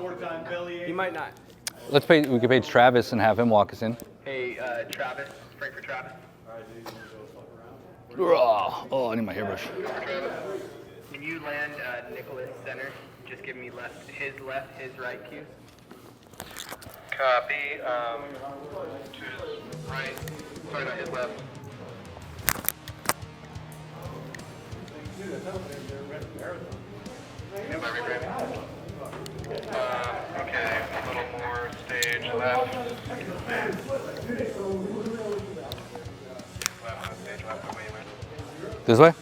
Four-time bellyache. He might not. We could page Travis and have him walk us in. Hey, Travis. Frank for Travis. Oh, I need my hairbrush. Can you land Nicholas center? Just give me his right cues. Copy. To his right. Sorry, not his left. Am I regrabbing? Okay, a little more stage left. Left, stage left, the way you went. This way?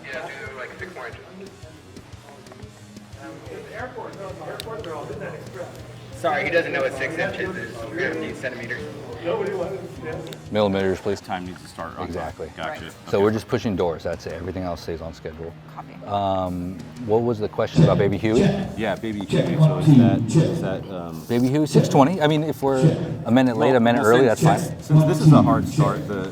Yeah, do like 6 more inches. Sorry, he doesn't know what 6 inches is. We're going to need centimeters. Millimeters, please. Time needs to start. Okay. Exactly. Gotcha. So we're just pushing doors, that's it. Everything else stays on schedule. What was the question about Baby Huey? Yeah, Baby Huey. So is that Baby Huey, 620. I mean, if we're a minute late, a minute early, that's fine. Since this is a hard start, the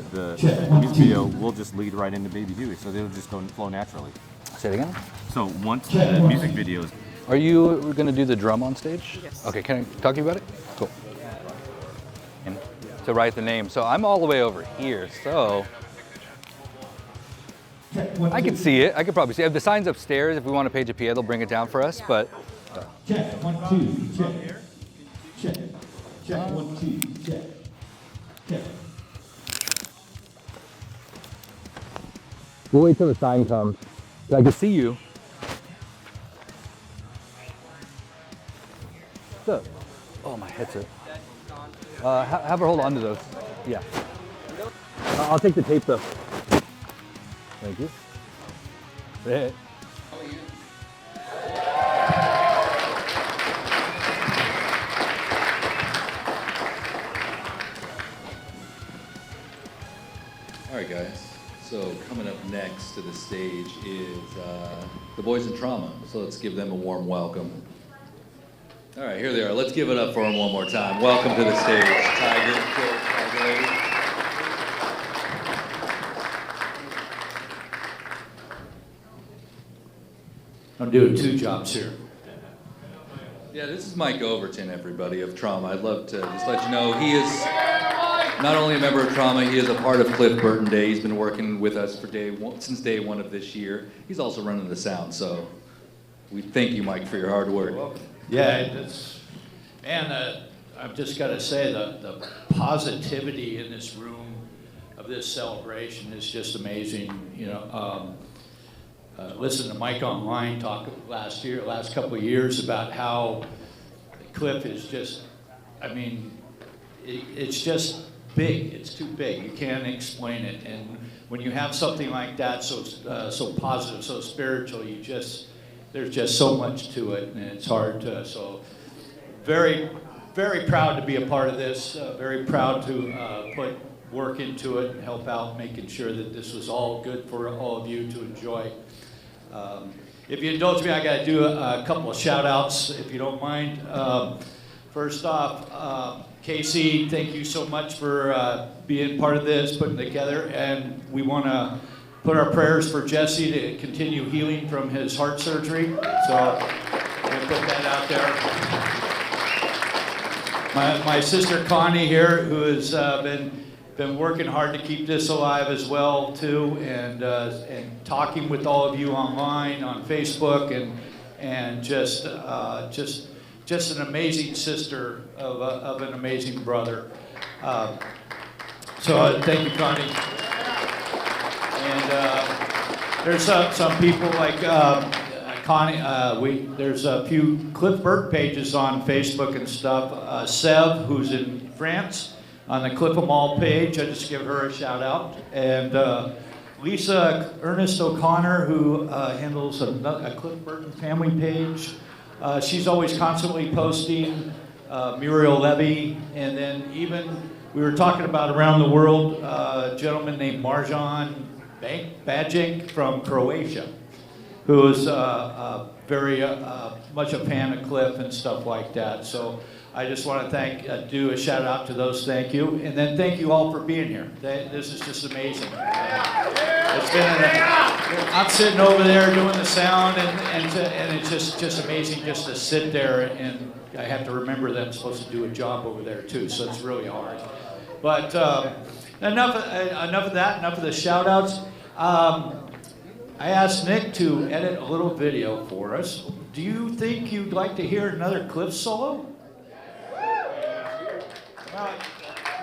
music video will just lead right into Baby Huey, so they'll just flow naturally. Say it again? So once the music video is... Are you going to do the drum on stage? Yes. Okay, can I talk to you about it? Cool. And to write the name. So I'm all the way over here, so I can see it. I could probably see it. The sign's upstairs. If we want to page a PA, they'll bring it down for us, but... Check, 1, 2, check. Check. Check, 1, 2, check. Check. We'll wait till the sign comes. I can see you. So, oh, my headset. Have her hold on to those. Yeah. I'll take the tape though. Thank you. Hey. All right, guys. So coming up next to the stage is the Boys in Trauma. So let's give them a warm welcome. All right, here they are. Let's give it up for them one more time. Welcome to the stage, Tiger Lady. I'm doing 2 jobs here. Yeah, this is Mike Overton, everybody, of Trauma. I'd love to just let you know he is not only a member of Trauma, he is a part of Cliff Burton Day. He's been working with us for since day one of this year. He's also running the sound, so we thank you, Mike, for your hard work. Yeah, it's, man, I've just got to say the positivity in this room of this celebration is just amazing. You know, listen to Mike online talk last couple of years about how Cliff is just, I mean, it's just big. It's too big. You can't explain it. And when you have something like that, so positive, so spiritual, there's just so much to it, and it's hard to, so very, very proud to be a part of this, very proud to put work into it and help out making sure that this was all good for all of you to enjoy. If you indulge me, I got to do a couple of shout outs, if you don't mind. First off, Casey, thank you so much for being part of this, putting it together, and we want to put our prayers for Jesse to continue healing from his heart surgery. So we'll put that out there. My sister Connie here, who has been working hard to keep this alive as well too, and talking with all of you online on Facebook, and just an amazing sister of an amazing brother. So thank you, Connie. And there's some people like Connie. There's a few Cliff Burton pages on Facebook and stuff. Sev, who's in France, on the Cliff 'em All page. I just give her a shout out. And Lisa Ernest O'Connor, who handles a Cliff Burton family page. She's always constantly posting. Muriel Levy, and then even we were talking about around the world, a gentleman named Marjan Bajic from Croatia, who is very much a fan of Cliff and stuff like that. So I just want to do a shout out to those, thank you. And then thank you all for being here. This is just amazing. It's been I'm sitting over there doing the sound, and it's just amazing just to sit there, and I have to remember that I'm supposed to do a job over there too, so it's really hard. But enough of that, enough of the shout outs. I asked Nick to edit a little video for us. Do you think you'd like to hear another Cliff solo?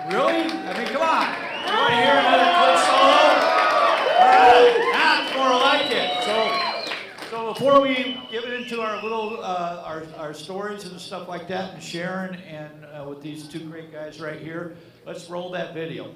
Really? I mean, come on. You want to hear another Cliff solo? All right, that's more like it. So before we get into our little our stories and stuff like that, and Sharon and with these two great guys right here, let's roll that video.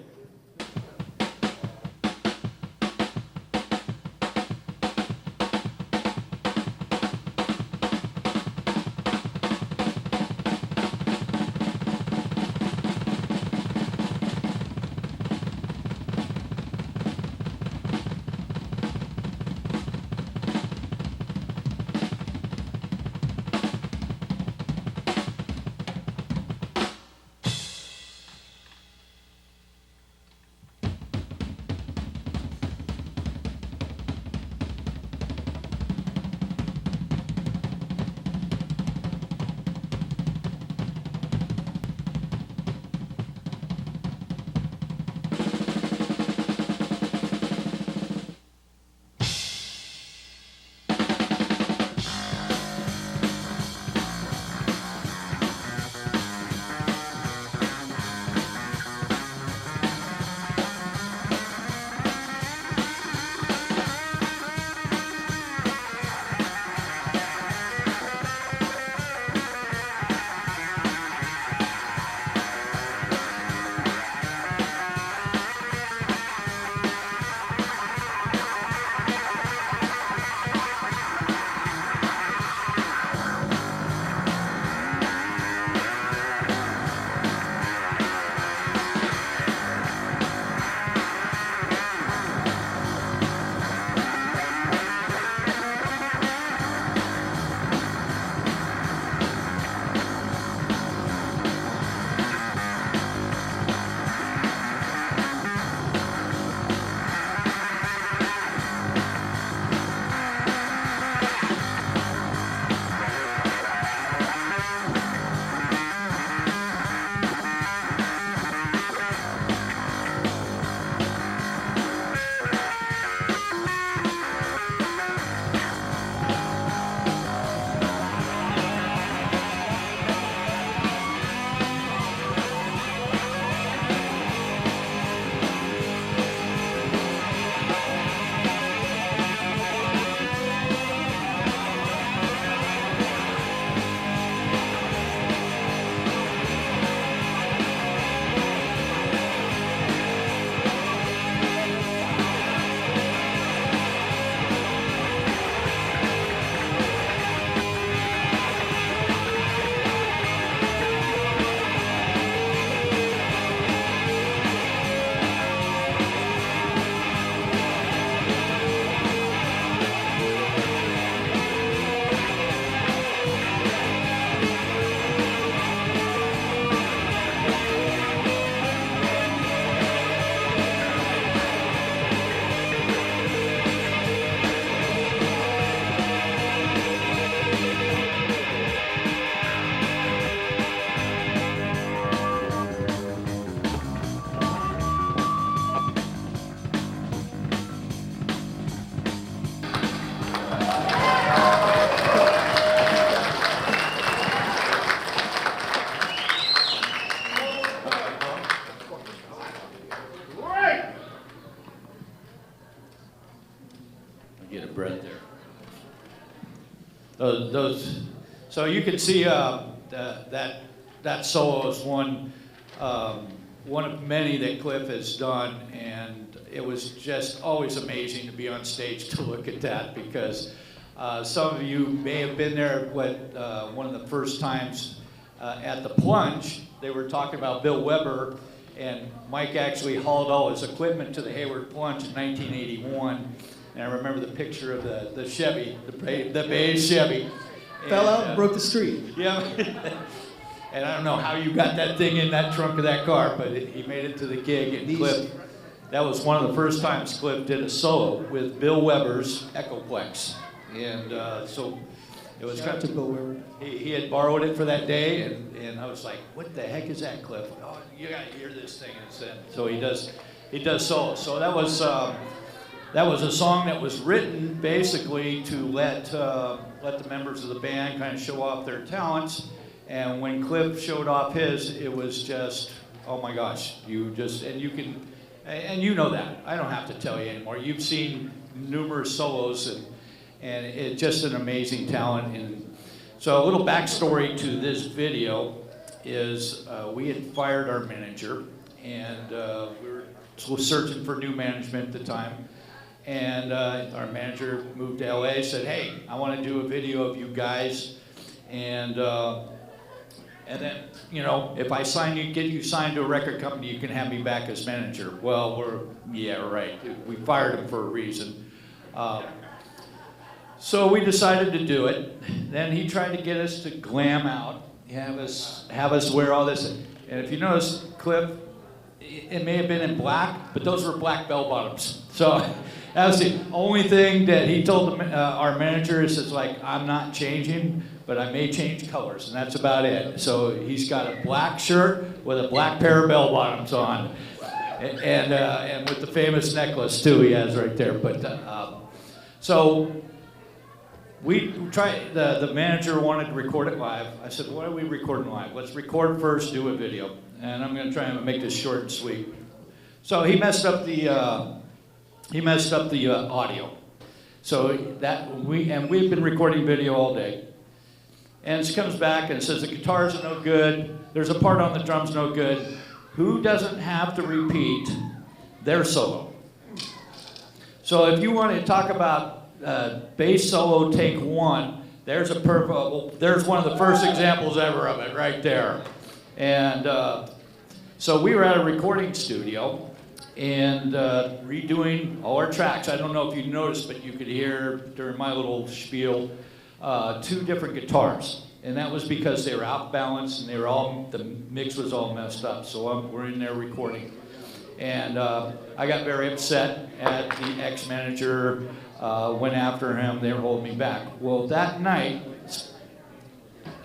So you can see that solo is one of many that Cliff has done, and it was just always amazing to be on stage to look at that, because some of you may have been there one of the first times at the Plunge. They were talking about Bill Weber, and Mike actually hauled all his equipment to the Hayward Plunge in 1981. And I remember the picture of the Chevy, the beige Chevy. Fell out and broke the street. Yeah. And I don't know how you got that thing in that trunk of that car, but he made it to the gig. And that was one of the first times Cliff did a solo with Bill Weber's Echoplex. And so it was Shout out to Bill Weber. he had borrowed it for that day, and I was like, what the heck is that, Cliff? Oh, you gotta hear this thing. So he does solos. So that was a song that was written basically to let the members of the band kind of show off their talents. And when Cliff showed off his, it was just, oh my gosh, you know that. I don't have to tell you anymore. You've seen numerous solos, and it's just an amazing talent. And so a little backstory to this video is we had fired our manager, and we were searching for new management at the time. And our manager moved to LA, said, hey, I want to do a video of you guys. And then, you know, if I get you signed to a record company, you can have me back as manager. Well, yeah, right. We fired him for a reason. So we decided to do it. Then he tried to get us to glam out, have us wear all this. And if you notice, Cliff, it may have been in black, but those were black bell bottoms. So that was the only thing that he told our manager is like, I'm not changing, but I may change colors, and that's about it. So he's got a black shirt with a black pair of bell bottoms on, and with the famous necklace too he has right there. But so we tried. The manager wanted to record it live. I said, "What are we recording live? Let's record first, do a video." And I'm going to try and make this short and sweet. So he messed up the audio. So we've been recording video all day. And it comes back and it says the guitars are no good. There's a part on the drums no good. Who doesn't have to repeat their solo? So if you want to talk about bass solo take one, there's one of the first examples ever of it right there. And so we were at a recording studio and redoing all our tracks. I don't know if you noticed, but you could hear during my little spiel two different guitars. And that was because they were out balanced and the mix was all messed up. So we're in there recording. And I got very upset at the ex-manager, went after him, they were holding me back. Well, that night,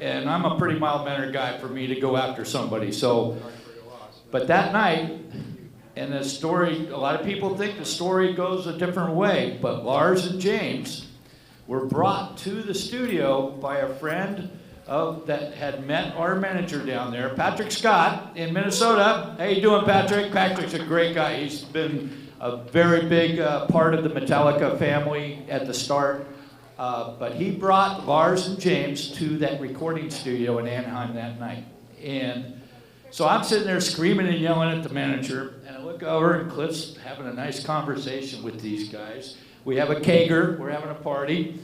and I'm a pretty mild-mannered guy for me to go after somebody, but that night, and the story, a lot of people think the story goes a different way, but Lars and James were brought to the studio by a friend that had met our manager down there, Patrick Scott in Minnesota. How you doing, Patrick? Patrick's a great guy. He's been a very big part of the Metallica family at the start. But he brought Lars and James to that recording studio in Anaheim that night. And so I'm sitting there screaming and yelling at the manager, and I look over and Cliff's having a nice conversation with these guys. We have a kegger, we're having a party,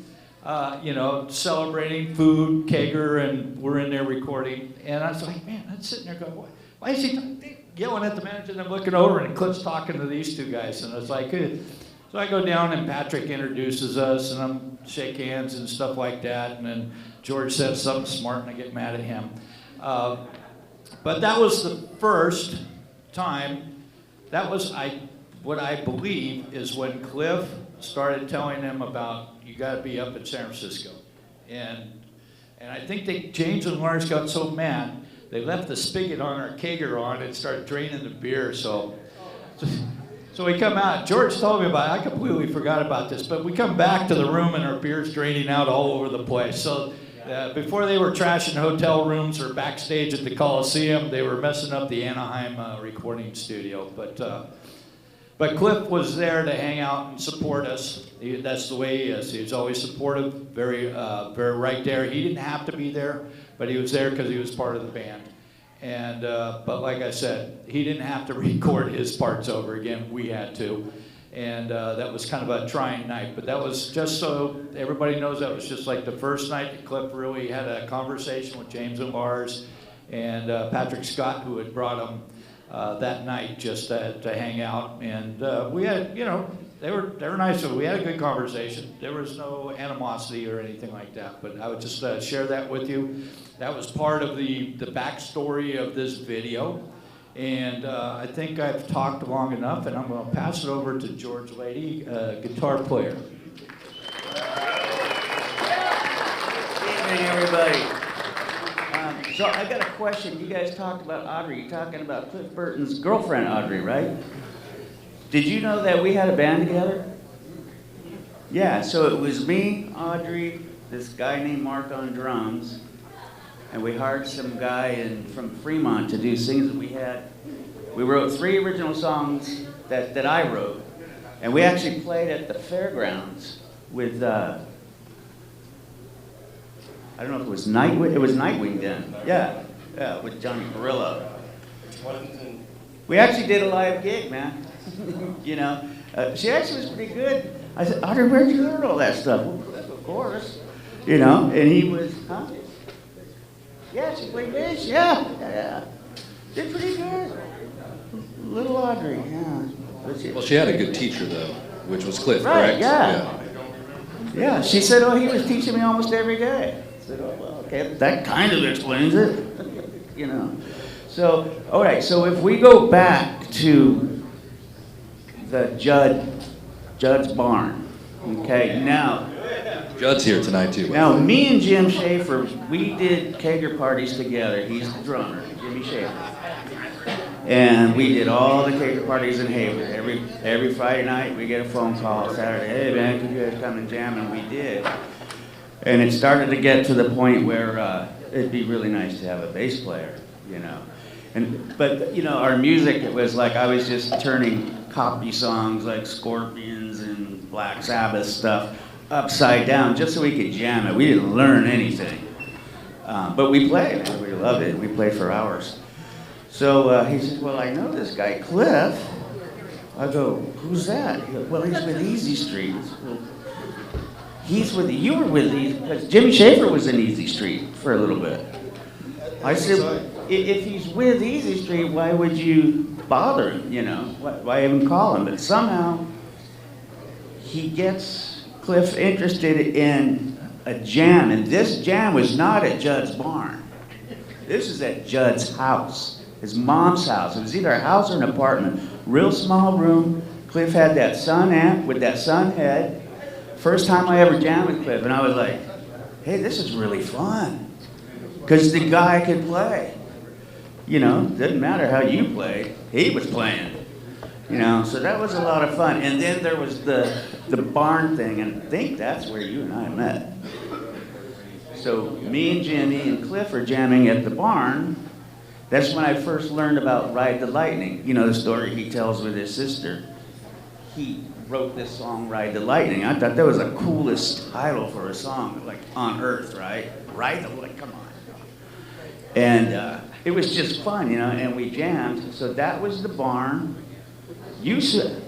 celebrating food, kegger, and we're in there recording. And I was like, man, I'm sitting there going, why is he yelling at the manager? And I'm looking over and Cliff's talking to these two guys. And I was like, so I go down and Patrick introduces us and I'm shake hands and stuff like that. And then George says something smart and I get mad at him. But that was the first time, what I believe is when Cliff started telling them about, you gotta be up in San Francisco. And I think James and Lars got so mad, they left the spigot on our kegger on and started draining the beer, so we come out. George told me about it. I completely forgot about this, but we come back to the room and our beer's draining out all over the place. So before they were trashing hotel rooms or backstage at the Coliseum, they were messing up the Anaheim recording studio. But Cliff was there to hang out and support us. That's the way he is. He's always supportive, very right there. He didn't have to be there, but he was there because he was part of the band. And but like I said, he didn't have to record his parts over again. We had to. And that was kind of a trying night. But that was just so everybody knows, that was just like the first night that Cliff really had a conversation with James and Lars and Patrick Scott, who had brought him that night just to hang out. And we had, they were nice. We had a good conversation. There was no animosity or anything like that. But I would just share that with you. That was part of the backstory of this video. And I think I've talked long enough, and I'm going to pass it over to George Lady, guitar player. Good evening, everybody. So I got a question. You guys talked about Audrey. You're talking about Cliff Burton's girlfriend, Audrey, right? Did you know that we had a band together? Yeah, so it was me, Audrey, this guy named Mark on drums, and we hired some guy from Fremont to do things that we wrote 3 original songs that I wrote, and we actually played at the fairgrounds with, I don't know if it was Nightwing then. Yeah, with Johnny Gorilla. We actually did a live gig, man. You know, she actually was pretty good. I said, Audrey, where'd you learn all that stuff? Well, of course. You know, and he was, huh? Yeah, she played bass, yeah. Did pretty good. Little Audrey, yeah. Well, she had a good teacher, though, which was Cliff, Right, correct? yeah. She said, oh, he was teaching me almost every day. I said, oh, well, okay, that kind of explains it. You know. So, all right, so if we go back to the Judd's barn, okay, now. Judd's here tonight, too. Now, me and Jim Schaefer, we did kegger parties together. He's the drummer, Jimmy Schaefer. And we did all the kegger parties in Hayward. Every Friday night, we get a phone call, Saturday, hey, man, could you guys come and jam? And we did. And it started to get to the point where it'd be really nice to have a bass player, you know. But, you know, our music, it was like I was just turning copy songs like Scorpions and Black Sabbath stuff upside down just so we could jam it. We didn't learn anything. But we played, man. We loved it. We played for hours. So he said, well, I know this guy, Cliff. I go, who's that? He goes, well, he's with Easy Street. Well, you were with Easy, because Jimmy Schaefer was in Easy Street for a little bit. I said, if he's with Easy Street, why would you bother him, you know? Why even call him? But somehow he gets Cliff interested in a jam, and this jam was not at Judd's barn. This is at Judd's house, his mom's house. It was either a house or an apartment. Real small room. Cliff had that Sun amp with that Sun head. First time I ever jammed with Cliff, and I was like, hey, this is really fun. Because the guy could play. You know, didn't matter how you played, he was playing. You know, so that was a lot of fun. And then there was the barn thing, and I think that's where you and I met. So me and Jimmy and Cliff are jamming at the barn. That's when I first learned about Ride the Lightning. You know, the story he tells with his sister. He wrote this song, Ride the Lightning. I thought that was the coolest title for a song, like on Earth, right? Ride the Lightning, come on. And it was just fun, you know, and we jammed. So that was the barn.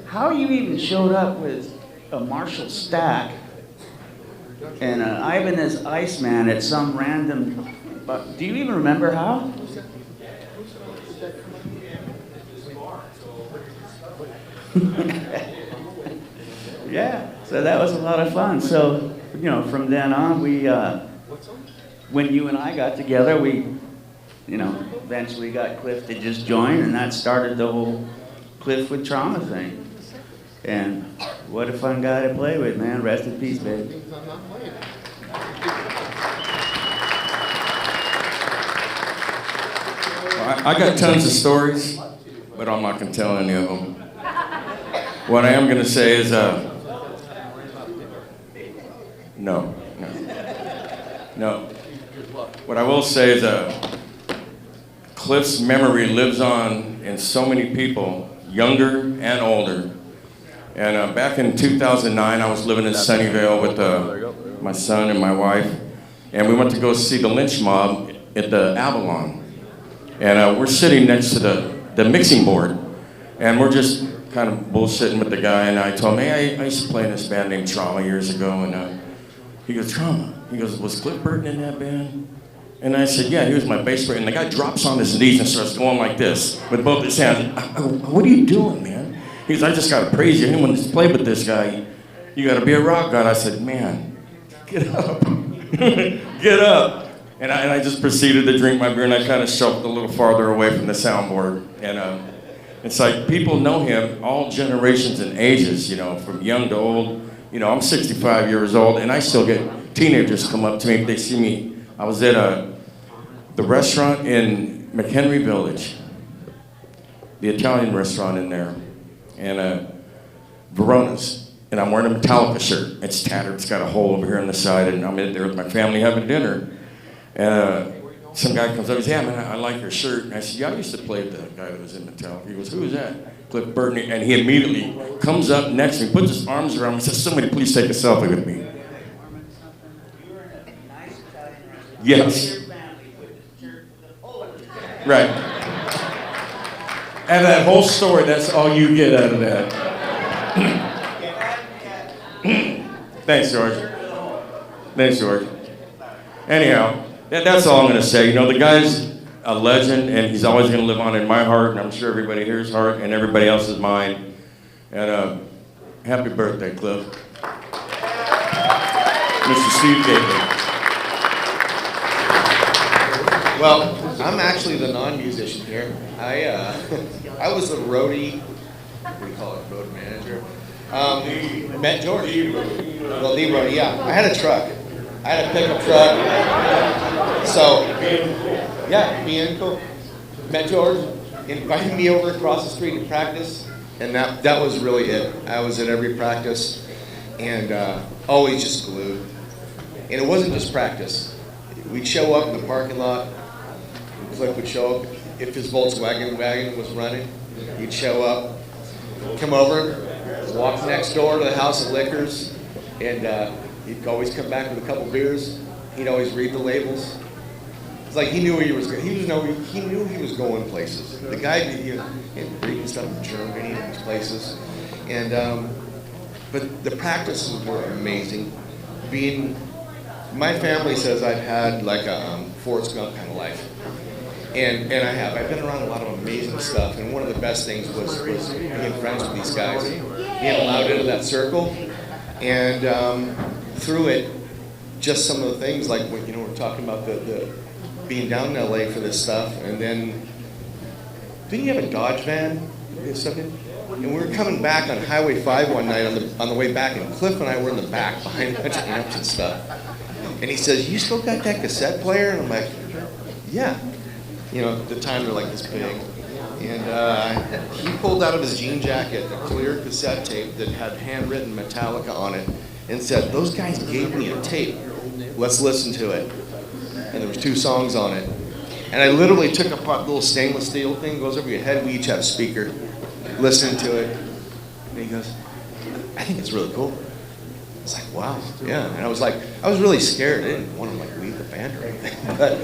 How you even showed up with a Marshall stack and an Ibanez Iceman at some random, do you even remember how? Yeah, so that was a lot of fun. So, you know, from then on, when you and I got together, we, you know, eventually got Cliff to just join, and that started the whole Cliff with Trauma thing. And what a fun guy to play with, man. Rest in peace, baby. Well, I got tons of stories, but I'm not going to tell any of them. What I am going to say is, no. What I will say is, Cliff's memory lives on in so many people, younger and older. And back in 2009, I was living in Sunnyvale with my son and my wife, and we went to go see the lynch mob at the Avalon. And we're sitting next to the mixing board, and we're just kind of bullshitting with the guy, and I told him, hey, I used to play in this band named Trauma years ago, and he goes, Trauma? He goes, was Cliff Burton in that band? And I said, yeah, he was my bass player. And the guy drops on his knees and starts going like this with both his hands. What are you doing, man? He goes, I just got to praise you. Anyone that's played with this guy, you got to be a rock god. I said, man, get up. Get up. And I just proceeded to drink my beer, and I kind of shoved a little farther away from the soundboard. And it's like people know him, all generations and ages, you know, from young to old. You know, I'm 65 years old, and I still get teenagers come up to me if they see me. I was at the restaurant in McHenry Village, the Italian restaurant in there, and Verona's, and I'm wearing a Metallica shirt. It's tattered, it's got a hole over here on the side, and I'm in there with my family having dinner. And some guy comes up and says, yeah, man, I like your shirt. And I said, yeah, I used to play with the guy that was in Metallica. He goes, who is that? Cliff Burton. And he immediately comes up next to me, puts his arms around me, and says, somebody please take a selfie with me. Yes. Right. And that whole story, that's all you get out of that. Thanks, George. Thanks, George. Anyhow, that's all I'm going to say. You know, the guy's a legend, and he's always going to live on in my heart, and I'm sure everybody here's heart and everybody else's mind. And happy birthday, Cliff. Mr. Steve Gately. Well, I'm actually the non-musician here. I was the roadie, what do you call it, road manager. Met George. Well, the roadie, yeah. I had a truck. I had a pickup truck. So, yeah, me and Cool. Met George, invited me over across the street to practice, and that was really it. I was at every practice, and always just glued. And it wasn't just practice. We'd show up in the parking lot. Cliff would show up. If his Volkswagen wagon was running, he'd show up, come over, walk next door to the House of Liquors, and he'd always come back with a couple beers. He'd always read the labels. It's like he knew he was going. He knew he was going places. The guy, reading stuff in Germany and these places, and but the practices were amazing. My family says I've had like a Forrest Gump kind of life. And I have. I've been around a lot of amazing stuff, and one of the best things was being friends with these guys, being allowed into that circle, and through it, just some of the things like when we're talking about the being down in LA for this stuff, and then didn't you have a Dodge van or something? And we were coming back on Highway 5 one night on the way back, and Cliff and I were in the back behind a bunch of amps and stuff, and he says, "You still got that cassette player?" And I'm like, "Yeah." You know, at the time they're like this big. And he pulled out of his jean jacket a clear cassette tape that had handwritten Metallica on it and said, "Those guys gave me a tape. Let's listen to it." And there was 2 songs on it. And I literally took a little stainless steel thing, goes over your head. We each had a speaker, listening to it. And he goes, "I think it's really cool." It's like, wow, yeah. And I was really scared. I didn't want to like leave the band or anything. But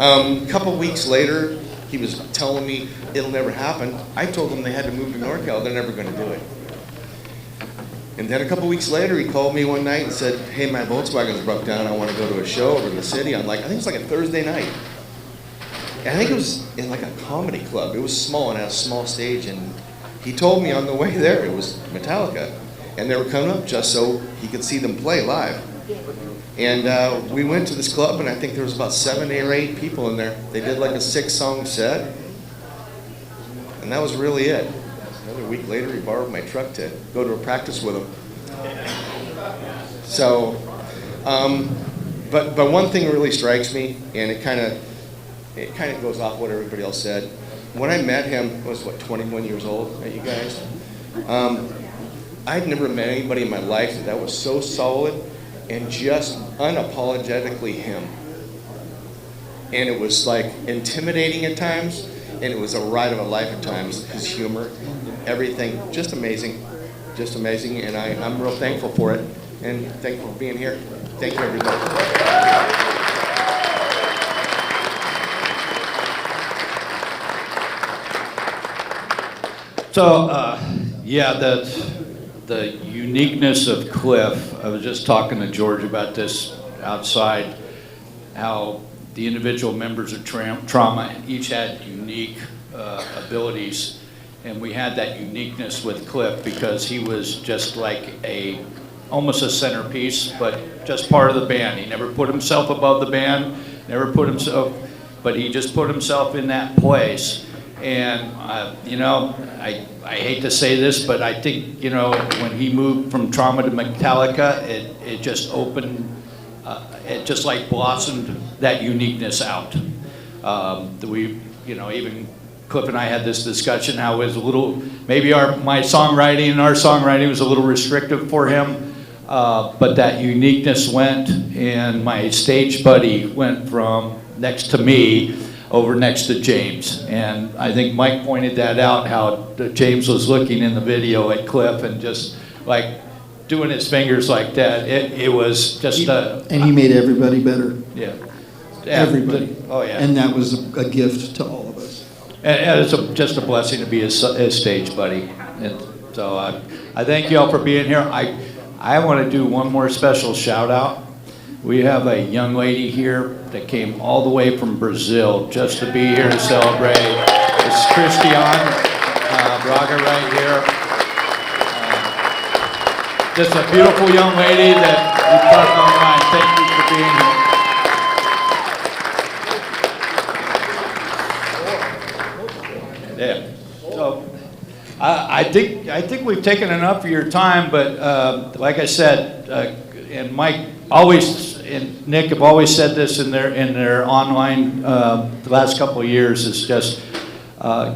a couple weeks later, he was telling me it'll never happen. I told him they had to move to NorCal. They're never going to do it. And then a couple weeks later, he called me one night and said, "Hey, my Volkswagen's broke down. I want to go to a show over in the city." I'm like, I think it's like a Thursday night. And I think it was in like a comedy club. It was small and had a small stage. And he told me on the way there it was Metallica. And they were coming up just so he could see them play live. And we went to this club, and I think there was about 7 or 8 people in there. They did like a 6-song set, and that was really it. Another week later, he borrowed my truck to go to a practice with him. So, but one thing really strikes me, and it kind of goes off what everybody else said. When I met him, I was 21 years old, met you guys. I'd never met anybody in my life that was so solid and just unapologetically him. And it was like intimidating at times, and it was a ride of a life at times. His humor, everything, just amazing, and I'm real thankful for it, and thankful for being here. Thank you, everybody. So, yeah, the uniqueness of Cliff, I was just talking to George about this outside, how the individual members of Trauma each had unique abilities, and we had that uniqueness with Cliff because he was just like almost a centerpiece, but just part of the band. He never put himself above the band, never put himself, but he just put himself in that place. And, you know, I hate to say this, but I think, you know, when he moved from Trauma to Metallica, it just opened, it just like blossomed that uniqueness out. We, you know, even Cliff and I had this discussion how it was a little, maybe my songwriting and our songwriting was a little restrictive for him, but that uniqueness went, and my stage buddy went from next to me over next to James. And I think Mike pointed that out, how James was looking in the video at Cliff and just like doing his fingers like that. It was just And he made everybody better. Yeah. Everybody. Oh, yeah. And that was a gift to all of us. And it's just a blessing to be his stage buddy. And so I thank you all for being here. I want to do one more special shout out. We have a young lady here that came all the way from Brazil just to be here to celebrate. It's Christiane Braga right here. Just a beautiful young lady that we talked online. Thank you for being here. Yeah. So I think we've taken enough of your time, but like I said, and Mike always and Nick have always said this in their online the last couple of years, is just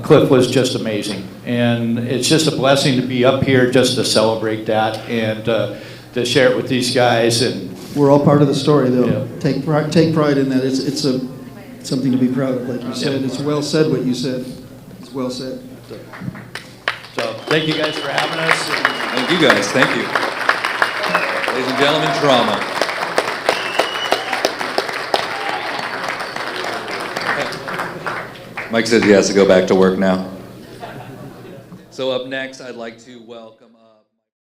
Cliff was just amazing, and it's just a blessing to be up here just to celebrate that and to share it with these guys. And we're all part of the story, though. Yeah. Take pride in that. It's something to be proud of, like you said. It's well said what you said. It's well said. So thank you guys for having us. Thank you guys. Thank you. Ladies and gentlemen, Trauma. Mike says he has to go back to work now. So up next, I'd like to welcome